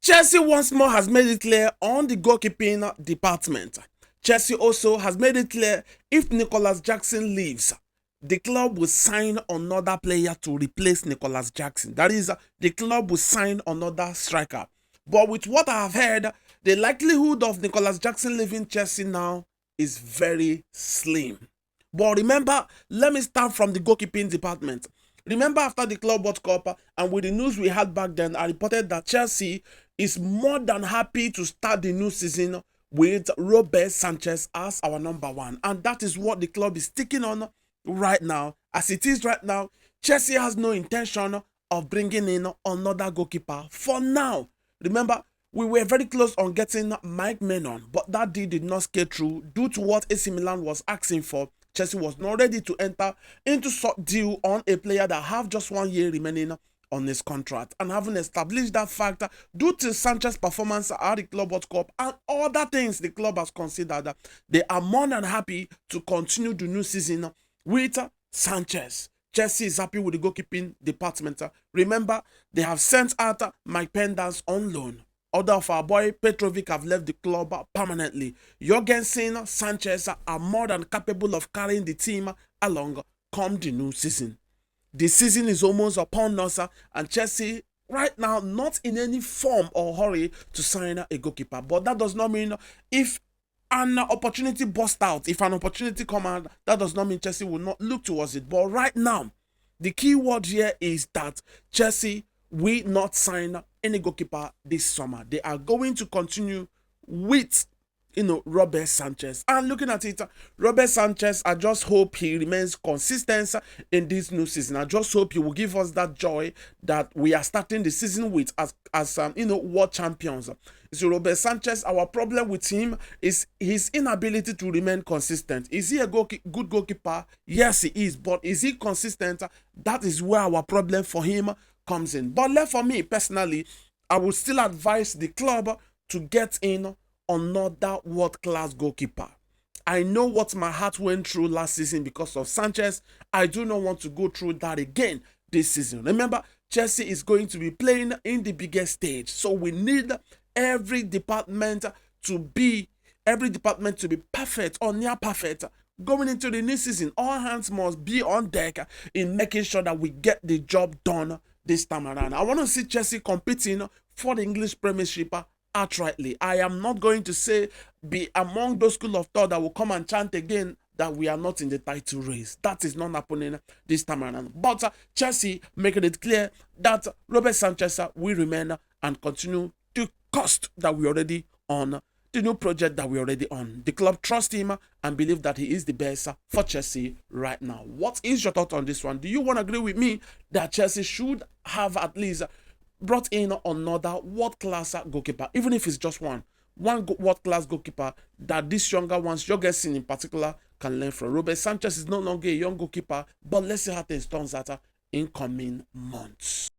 Chelsea once more has made it clear on the goalkeeping department. Chelsea also has made it clear if Nicholas Jackson leaves, the club will sign another player to replace Nicholas Jackson. That is, the club will sign another striker. But with what I have heard, the likelihood of Nicholas Jackson leaving Chelsea now is very slim. But remember, let me start from the goalkeeping department. Remember, after the Club World Cup and with the news we had back then, I reported that Chelsea is more than happy to start the new season with Robert Sanchez as our number one. And that is what the club is sticking on right now. As it is right now, Chelsea has no intention of bringing in another goalkeeper for now. Remember, we were very close on getting Mike Maignan, but that deal did not scale through due to what AC Milan was asking for. Chelsea was not ready to enter into such deal on a player that have just 1 year remaining on his contract. And having established that fact, due to Sanchez's performance at the Club World Cup and other things the club has considered, they are more than happy to continue the new season with Sanchez. Chelsea is happy with the goalkeeping department. Remember, they have sent out Mike Penders on loan. Other of our boy Petrovic have left the club permanently. Jorgensen, Sanchez are more than capable of carrying the team along come the new season. The season is almost upon us, and Chelsea right now not in any form or hurry to sign a goalkeeper. But that does not mean if an opportunity busts out, if an opportunity comes out, that does not mean Chelsea will not look towards it. But right now, the key word here is that Chelsea will not sign any goalkeeper this summer. They are going to continue with Robert Sanchez. And looking at it, Robert Sanchez, I just hope he remains consistent in this new season. I just hope he will give us that joy that we are starting the season with as world champions. So Robert Sanchez, our problem with him is his inability to remain consistent. Is he a good goalkeeper? Yes, he is. But is he consistent? That is where our problem for him comes in. But for me personally, I would still advise the club to get in another world-class goalkeeper. I know what my heart went through last season because of Sanchez. I do not want to go through that again this season. Remember, Chelsea is going to be playing in the biggest stage, so we need every department to be perfect or near perfect going into the new season. All hands must be on deck in making sure that we get the job done this time around. I want to see Chelsea competing for the English Premiership outrightly. I am not going to say be among those school of thought that will come and chant again that we are not in the title race. That is not happening this time around. But Chelsea making it clear that Robert Sanchez will remain and continue the cost that we already on, the new project that we already on. The club trusts him and believe that he is the best for Chelsea right now. What is your thought on this one? Do you want to agree with me that Chelsea should have at least brought in another world-class goalkeeper, even if it's just one world-class goalkeeper that these younger ones, Jorgensen in particular, can learn from? Robert Sanchez is no longer a young goalkeeper, but let's see how things turns out in coming months.